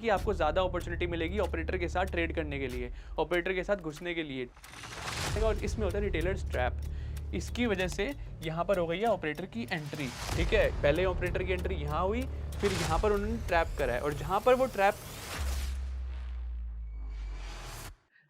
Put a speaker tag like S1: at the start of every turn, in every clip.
S1: कि आपको ज़्यादा अपॉर्चुनिटी मिलेगी ऑपरेटर के साथ ट्रेड करने के लिए, ऑपरेटर के साथ घुसने के लिए। और इसमें होता है रिटेलर्स ट्रैप। इसकी वजह से यहाँ पर हो गई है ऑपरेटर की एंट्री। ठीक है, पहले ऑपरेटर की एंट्री यहाँ हुई, फिर यहाँ पर उन्होंने ट्रैप करा है, और जहाँ पर वो ट्रैप।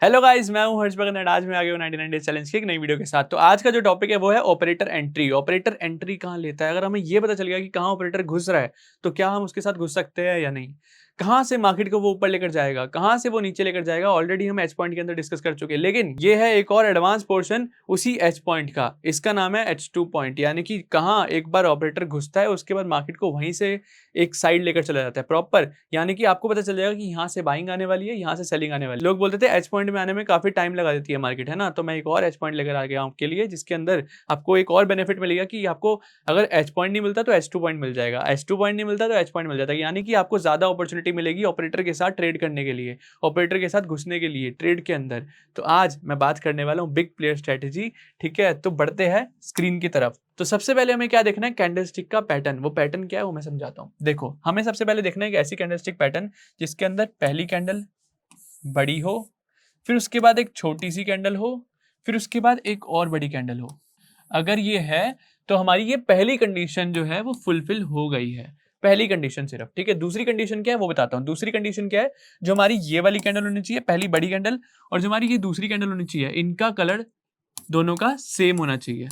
S1: हेलो गाइस, मैं हूं हर्ष भगत। आज मैं आ गया हूं 99 डेज चैलेंज की एक नई वीडियो के साथ। तो आज का जो टॉपिक है वो है ऑपरेटर एंट्री। ऑपरेटर एंट्री कहां लेता है? अगर हमें ये पता चल गया कि कहां ऑपरेटर घुस रहा है तो क्या हम उसके साथ घुस सकते हैं या नहीं? कहां से मार्केट को वो ऊपर लेकर जाएगा, कहां से वो नीचे लेकर जाएगा, ऑलरेडी हम एच पॉइंट के अंदर डिस्कस कर चुके हैं। लेकिन ये है एक और एडवांस पोर्शन उसी एच पॉइंट का। इसका नाम है H2 पॉइंट, यानी कि कहां एक बार ऑपरेटर घुसता है उसके बाद मार्केट को वहीं से एक साइड लेकर चला जाता है प्रॉपर। यानी कि आपको पता चल जाएगा कि यहाँ से बाइंग आने वाली है, यहाँ से सेलिंग आने वाली है। लोग बोलते थे एच पॉइंट में आने में काफी टाइम लगा देती है मार्केट, है ना। तो मैं एक और एच पॉइंट लेकर आ गया आपके लिए, जिसके अंदर आपको एक और बेनिफिट मिलेगा कि आपको अगर एच पॉइंट नहीं मिलता तो H2 पॉइंट मिल जाएगा, H2 पॉइंट नहीं मिलता तो एच पॉइंट मिल जाता है। यानी कि आपको ज्यादा अपॉर्चुनिटी मिलेगी ऑपरेटर के साथ ट्रेड करने के लिए, ऑपरेटर के साथ घुसने के लिए ट्रेड के अंदर। तो आज मैं बात करने वाला हूँ बिग प्लेयर स्ट्रेटेजी। ठीक है, तो बढ़ते हैं स्क्रीन की तरफ। तो सबसे पहले हमें क्या देखना है? कैंडलस्टिक का पैटर्न। वो पैटर्न क्या है वो मैं समझाता हूँ। देखो, हमें सबसे पहले देखना है कि ऐसी कैंडलस्टिक पैटर्न जिसके अंदर पहली कैंडल बड़ी हो, फिर उसके बाद एक छोटी सी कैंडल हो, फिर उसके बाद एक और बड़ी कैंडल हो। अगर ये है तो हमारी ये पहली कंडीशन जो है वो फुलफिल हो गई है, पहली कंडीशन सिर्फ। ठीक है, दूसरी कंडीशन क्या है वो बताता हूँ। दूसरी कंडीशन क्या है? जो हमारी ये वाली कैंडल होनी चाहिए, पहली बड़ी कैंडल, और जो हमारी ये दूसरी कैंडल होनी चाहिए, इनका कलर दोनों का सेम होना चाहिए।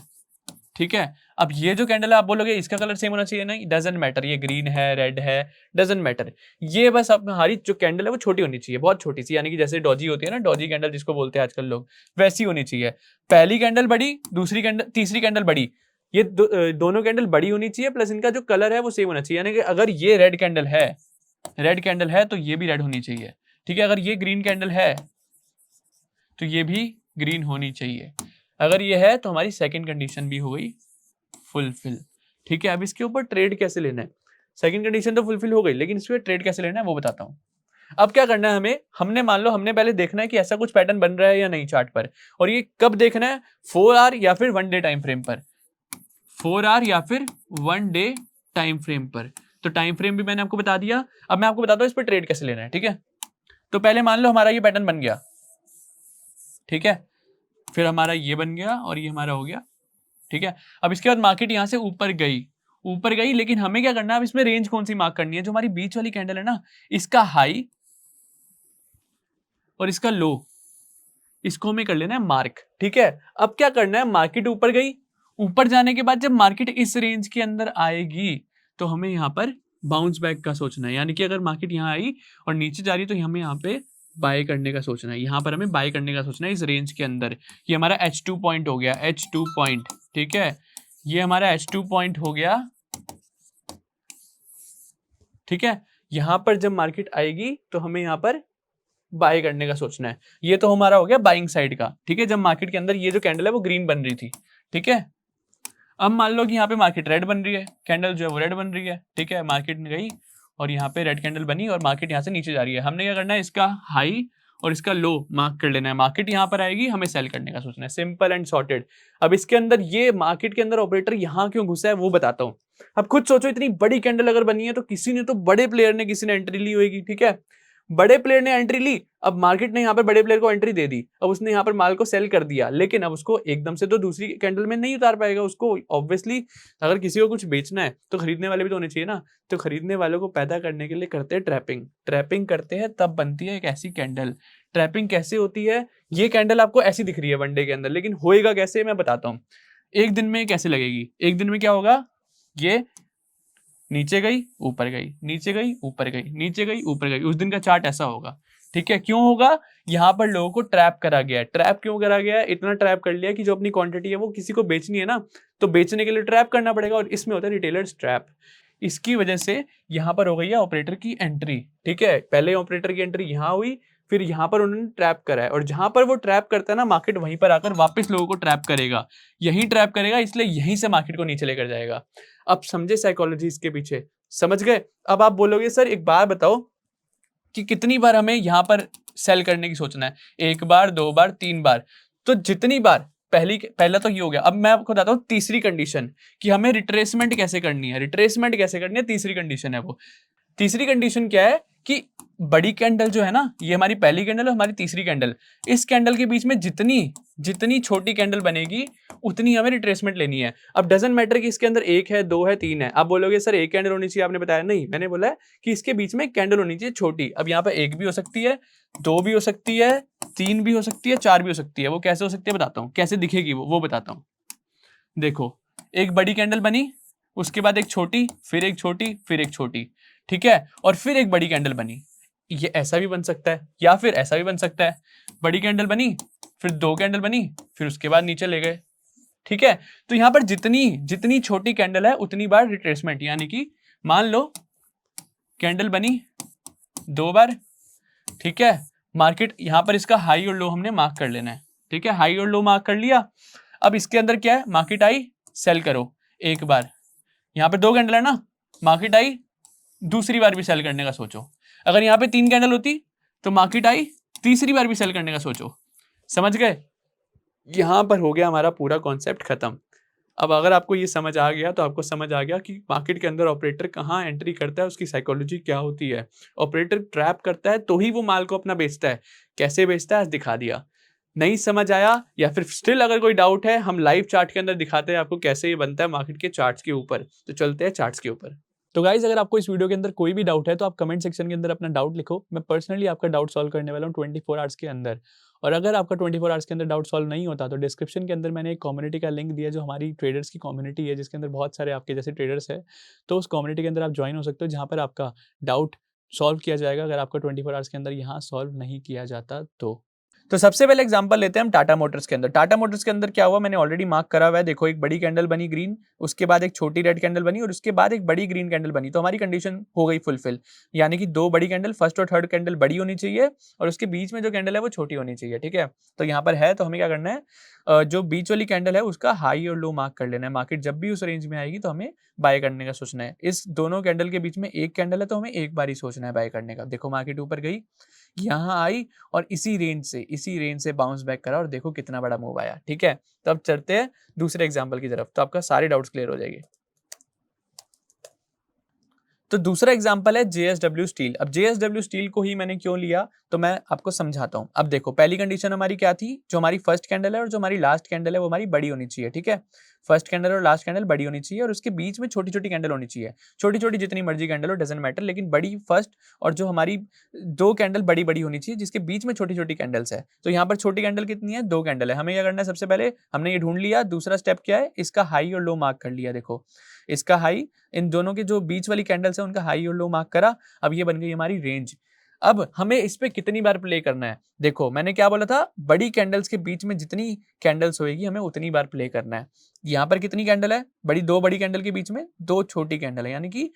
S1: ठीक है, अब ये जो कैंडल है आप बोलोगे इसका कलर सेम होना चाहिए, नहीं, डजंट मैटर, ये ग्रीन है रेड है, डजंट मैटर। ये बस अब हमारी जो कैंडल है वो छोटी होनी चाहिए, बहुत छोटी सी, यानी कि जैसे डॉजी होती है ना, डॉजी कैंडल जिसको बोलते हैं आजकल लोग, वैसी होनी चाहिए। पहली कैंडल बड़ी, दूसरी कैंडल, तीसरी कैंडल बड़ी, ये दोनों कैंडल बड़ी होनी चाहिए, प्लस इनका जो कलर है वो सेम होना चाहिए। यानी कि अगर ये रेड कैंडल है तो ये भी रेड होनी चाहिए। ठीक है, अगर ये ग्रीन कैंडल है तो ये भी ग्रीन होनी चाहिए। अगर ये है तो हमारी सेकंड कंडीशन भी हो गई फुलफिल। ठीक है, अब इसके ऊपर ट्रेड कैसे लेना है? सेकंड कंडीशन तो फुलफिल हो गई, लेकिन इसमें ट्रेड कैसे लेना है वो बताता हूं। अब क्या करना है हमें? हमने मान लो हमने पहले देखना है कि ऐसा कुछ पैटर्न बन रहा है या नहीं चार्ट पर, और ये कब देखना है? 4 आवर या फिर 1 डे टाइम फ्रेम पर। 4 आवर या फिर 1 डे टाइम फ्रेम पर। तो टाइम फ्रेम भी मैंने आपको बता दिया। अब मैं आपको बताता हूं इस पर ट्रेड कैसे लेना है। ठीक है, तो पहले मान लो हमारा ये पैटर्न बन गया, ठीक है, फिर हमारा ये बन गया और ये हमारा हो गया। ठीक है, अब इसके बाद मार्केट यहां से ऊपर गई, लेकिन हमें क्या करना है? अब इसमें रेंज कौन सी मार्क करनी है? जो हमारी बीच वाली कैंडल है ना, इसका हाई और इसका लो, इसको हमें कर लेना है मार्क। ठीक है, अब क्या करना है? मार्केट ऊपर गई, ऊपर जाने के बाद जब मार्केट इस रेंज के अंदर आएगी तो हमें यहाँ पर बाउंस बैक का सोचना है। यानी कि अगर मार्केट यहाँ आई और नीचे जा रही तो हमें यहाँ पे बाय करने का सोचना है। यहाँ पर हमें बाय करने का सोचना है इस रेंज के अंदर। ये हमारा H2 पॉइंट हो गया, H2 पॉइंट। ठीक है, ये हमारा H2 पॉइंट हो गया। ठीक है, यहां पर जब मार्केट आएगी तो हमें यहां पर बाय करने का सोचना है। ये तो हमारा हो गया बाइंग साइड का। ठीक है, जब मार्केट के अंदर ये जो कैंडल है वो ग्रीन बन रही थी। ठीक है, अब मान लो कि यहाँ पे मार्केट रेड बन रही है, कैंडल जो है वो रेड बन रही है। ठीक है, मार्केट गई और यहाँ पे रेड कैंडल बनी और मार्केट यहाँ से नीचे जा रही है। हमने क्या करना है? इसका हाई और इसका लो मार्क कर लेना है। मार्केट यहाँ पर आएगी, हमें सेल करने का सोचना है, सिंपल एंड सॉर्टेड। अब इसके अंदर ये मार्केट के अंदर ऑपरेटर यहाँ क्यों घुसा है वो बताता हूँ। अब खुद सोचो, इतनी बड़ी कैंडल अगर बनी है तो किसी ने तो, बड़े प्लेयर ने, किसी ने एंट्री ली होगी। ठीक है, बड़े प्लेयर ने एंट्री ली, अब मार्केट ने यहाँ पर बड़े प्लेयर को एंट्री दे दी, अब उसने यहाँ पर माल को सेल कर दिया, लेकिन अब उसको एकदम से तो दूसरी कैंडल में नहीं उतार पाएगा। उसको ऑब्वियसली अगर किसी को कुछ बेचना है तो खरीदने वाले भी तो होने चाहिए ना। तो खरीदने वालों को पैदा करने के लिए करते हैं ट्रैपिंग करते हैं, तब बनती है एक ऐसी कैंडल। ट्रैपिंग कैसे होती है? ये कैंडल आपको ऐसी दिख रही है वन डे के अंदर, लेकिन होएगा कैसे मैं बताता हूँ। एक दिन में कैसे लगेगी? एक दिन में क्या होगा? ये नीचे गई ऊपर गई, नीचे गई ऊपर गई, नीचे गई ऊपर गई, उस दिन का चार्ट ऐसा होगा। ठीक है, क्यों होगा? यहाँ पर लोगों को ट्रैप करा गया है। ट्रैप क्यों करा गया है? इतना ट्रैप कर लिया कि जो अपनी क्वांटिटी है वो किसी को बेचनी है ना, तो बेचने के लिए ट्रैप करना पड़ेगा, और इसमें होता है रिटेलर्स ट्रैप। इसकी वजह से यहाँ पर हो गई है ऑपरेटर की एंट्री। ठीक है, पहले ऑपरेटर की एंट्री यहाँ हुई, फिर यहाँ पर उन्होंने ट्रैप करा है, और जहां पर वो ट्रैप करता है ना, मार्केट वहीं पर आकर वापस लोगों को ट्रैप करेगा, यही ट्रैप करेगा, इसलिए यहीं से मार्केट को नीचे लेकर जाएगा। अब समझे साइकोलॉजी इसके पीछे? समझ गए? अब आप बोलोगे सर एक बार बताओ कि कितनी बार हमें यहाँ पर सेल करने की सोचना है? 1 बार, 2 बार, 3 बार। तो जितनी बार, पहला तो ये हो गया। अब मैं आपको बताता हूँ तीसरी कंडीशन कि हमें रिट्रेसमेंट कैसे करनी है। तीसरी कंडीशन है वो। तीसरी कंडीशन क्या है कि बड़ी कैंडल जो है ना, ये हमारी पहली कैंडल और हमारी तीसरी कैंडल, इस कैंडल के बीच में जितनी छोटी कैंडल बनेगी उतनी हमें रिट्रेसमेंट लेनी है। अब डजंट मैटर कि इसके अंदर 1 है, 2 है, 3 है। आप बोलोगे सर एक कैंडल होनी चाहिए, आपने बताया नहीं, मैंने बोला है कि इसके बीच में कैंडल होनी चाहिए छोटी। अब यहाँ पे 1 भी हो सकती है, 2 भी हो सकती है, 3 भी हो सकती है, 4 भी हो सकती है। वो कैसे हो सकती है बताता हूँ, कैसे दिखेगी वो बताता हूँ। देखो, एक बड़ी कैंडल बनी, उसके बाद एक छोटी, फिर एक छोटी, फिर एक छोटी, ठीक है, और फिर एक बड़ी कैंडल बनी। ये ऐसा भी बन सकता है या फिर ऐसा भी बन सकता है। बड़ी कैंडल बनी, फिर 2 कैंडल बनी, फिर उसके बाद नीचे ले गए, ठीक है। तो यहां पर जितनी जितनी छोटी कैंडल है उतनी बार रिट्रेसमेंट, यानी कि मान लो कैंडल बनी 2 बार, ठीक है। मार्केट यहां पर इसका हाई और लो हमने मार्क कर लेना है, ठीक है। हाई और लो मार्क कर लिया। अब इसके अंदर क्या है, मार्केट आई, सेल करो 1 बार। यहां पे 2 कैंडल है ना, मार्केट आई, दूसरी बार भी सेल करने का सोचो। अगर यहां पे 3 कैंडल होती तो मार्केट आई, तीसरी बार भी सेल करने का सोचो। समझ गए? यहां पर हो गया हमारा पूरा कॉन्सेप्ट खत्म। अब अगर आपको ये समझ आ गया तो आपको समझ आ गया कि मार्केट के अंदर ऑपरेटर कहाँ एंट्री करता है, उसकी साइकोलॉजी क्या होती है। ऑपरेटर ट्रैप करता है तो ही वो माल को अपना बेचता है। कैसे बेचता है आज दिखा दिया। नहीं समझ आया या फिर स्टिल अगर कोई डाउट है, हम लाइव चार्ट के अंदर दिखाते हैं आपको कैसे ये बनता है मार्केट के चार्ट्स के ऊपर। तो चलते हैं चार्ट्स के ऊपर। तो गाइज अगर आपको इस वीडियो के अंदर कोई भी डाउट है तो आप कमेंट सेक्शन के अंदर अपना डाउट लिखो। मैं पर्सनली आपका डाउट सॉल्व करने वाला हूँ 24 आवर्स के अंदर। और अगर आपका 24 आवर्स के अंदर डाउट सॉल्व नहीं होता तो डिस्क्रिप्शन के अंदर मैंने एक कम्युनिटी का लिंक दिया जो हमारी ट्रेडर्स की कम्युनिटी है, जिसके अंदर बहुत सारे आपके जैसे ट्रेडर्स है। तो उस कम्युनिटी के अंदर आप ज्वाइन हो सकते हो, जहाँ पर आपका डाउट सॉल्व किया जाएगा अगर आपका 24 आवर्स के अंदर यहाँ सॉल्व नहीं किया जाता तो सबसे पहले एग्जांपल लेते हैं हम टाटा मोटर्स के अंदर। टाटा मोटर्स के अंदर क्या हुआ, मैंने ऑलरेडी मार्क करा हुआ है। देखो, एक बड़ी कैंडल बनी ग्रीन, उसके बाद एक छोटी रेड कैंडल बनी और उसके बाद एक बड़ी ग्रीन कैंडल बनी। तो हमारी कंडीशन हो गई फुलफिल, यानी कि 2 बड़ी कैंडल, फर्स्ट और थर्ड कैंडल बड़ी होनी चाहिए और उसके बीच में जो कैंडल है वो छोटी होनी चाहिए, ठीक है। तो यहाँ पर है, तो हमें क्या करना है, जो बीच वाली कैंडल है उसका हाई और लो मार्क कर लेना है। मार्केट जब भी उस रेंज में आएगी तो हमें बाय करने का सोचना है। इस दोनों कैंडल के बीच में एक कैंडल है तो हमें एक बार ही सोचना है बाय करने का। देखो, मार्केट ऊपर गई, यहाँ आई और इसी रेंज से बाउंस बैक करा और देखो कितना बड़ा मूव आया, ठीक है। तो अब चलते हैं दूसरे एग्जांपल की तरफ, तो आपका सारे डाउट्स क्लियर हो जाएंगे। तो दूसरा एग्जांपल है जेएसडब्ल्यू स्टील। अब जेएसडब्ल्यू स्टील को ही मैंने क्यों लिया तो मैं आपको समझाता हूं। अब देखो, पहली कंडीशन हमारी क्या थी, जो हमारी फर्स्ट कैंडल है और जो हमारी लास्ट कैंडल है वो हमारी बड़ी होनी चाहिए, ठीक है। फर्स्ट कैंडल और लास्ट कैंडल बड़ी होनी चाहिए और उसके बीच में छोटी छोटी कैंडल होनी चाहिए। छोटी छोटी जितनी मर्जी कैंडल हो, डजंट मैटर, लेकिन बड़ी फर्स्ट और जो हमारी 2 कैंडल बड़ी बड़ी होनी चाहिए जिसके बीच में छोटी छोटी कैंडल्स है। तो यहाँ पर छोटी कैंडल कितनी है, 2 कैंडल है। हमें क्या करना है, सबसे पहले हमने ये ढूंढ लिया। दूसरा स्टेप क्या है, इसका हाई और लो मार्क कर लिया। देखो, इसका हाई, इन दोनों के जो बीच वाली कैंडल्स है उनका हाई और लो मार्क करा। अब ये बन गई हमारी रेंज। अब हमें इस पे कितनी बार प्ले करना है, देखो मैंने क्या बोला था, बड़ी कैंडल्स के बीच में जितनी कैंडल्स होएगी हमें उतनी बार प्ले करना है। यहाँ पर कितनी कैंडल है, दो बड़ी कैंडल के बीच में 2 छोटी कैंडल है, यानी कि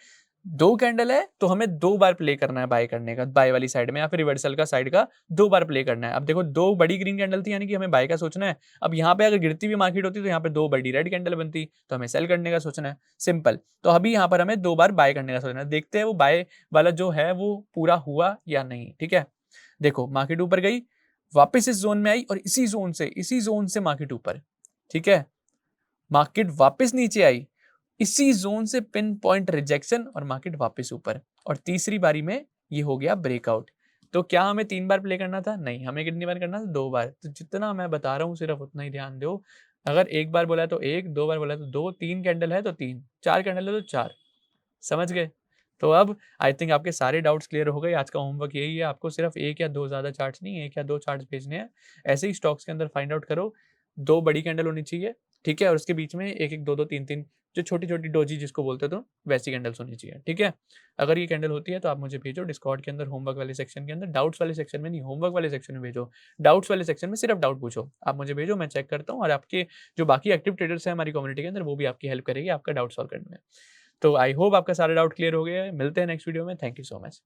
S1: 2 कैंडल है तो हमें 2 बार प्ले करना है बाय करने का, बाय वाली साइड में या फिर रिवर्सल का साइड का 2 बार प्ले करना है। अब देखो, 2 बड़ी ग्रीन कैंडल थी यानी कि हमें बाय का सोचना है। अब यहाँ पे अगर गिरती हुई मार्केट होती तो यहाँ पे 2 बड़ी रेड कैंडल बनती तो हमें सेल करने का सोचना है, सिंपल। तो अभी यहाँ पर हमें 2 बार बाय करने का सोचना है। देखते हैं वो बाय वाला जो है वो पूरा हुआ या नहीं, ठीक है। देखो, मार्केट ऊपर गई, वापस इस जोन में आई और इसी जोन से मार्केट ऊपर, ठीक है। मार्केट वापस नीचे आई, इसी जोन से पिन पॉइंट रिजेक्शन और मार्केट वापस ऊपर, और तीसरी बारी में ये हो गया ब्रेकआउट। तो क्या हमें 3 बार प्ले करना था, नहीं, हमें कितनी बार करना था, 2 बार। तो जितना मैं बता रहा हूँ सिर्फ उतना ही ध्यान दो। अगर 1 बार बोला है तो 1, 2 बार बोला है तो 2, 3 कैंडल है तो 3, 4 कैंडल है तो 4। समझ गए? तो अब आई थिंक आपके सारे डाउट्स क्लियर हो गए। आज का होमवर्क यही है, आपको सिर्फ 1 या 2, ज़्यादा चार्ट्स नहीं, 1 या 2 चार्ट्स भेजने हैं। ऐसे ही स्टॉक्स के अंदर फाइंड आउट करो, 2 बड़ी कैंडल होनी चाहिए, ठीक है, और उसके बीच में 1-1, 2-2, 3-3 जो छोटी-छोटी डोजी जिसको बोलते तो वैसी कैंडल्स होनी चाहिए, ठीक है। अगर ये कैंडल होती है तो आप मुझे भेजो डिस्कॉर्ड के अंदर, होमवर्क वाले सेक्शन के अंदर, डाउट्स वाले सेक्शन में नहीं, होमवर्क वाले सेक्शन में भेजो। डाउट्स वाले सेक्शन में सिर्फ डाउट पूछो, आप मुझे भेजो, मैं चेक करता हूँ और आपके जो बाकी एक्टिव ट्रेडर्स हैं हमारी कम्युनिटी के अंदर वो भी आपकी हेल्प करेंगे आपका डाउट सॉल्व करने में। तो आई होप आपका सारे डाउट क्लियर हो गए हैं। मिलते हैं नेक्स्ट वीडियो में। Thank you so much.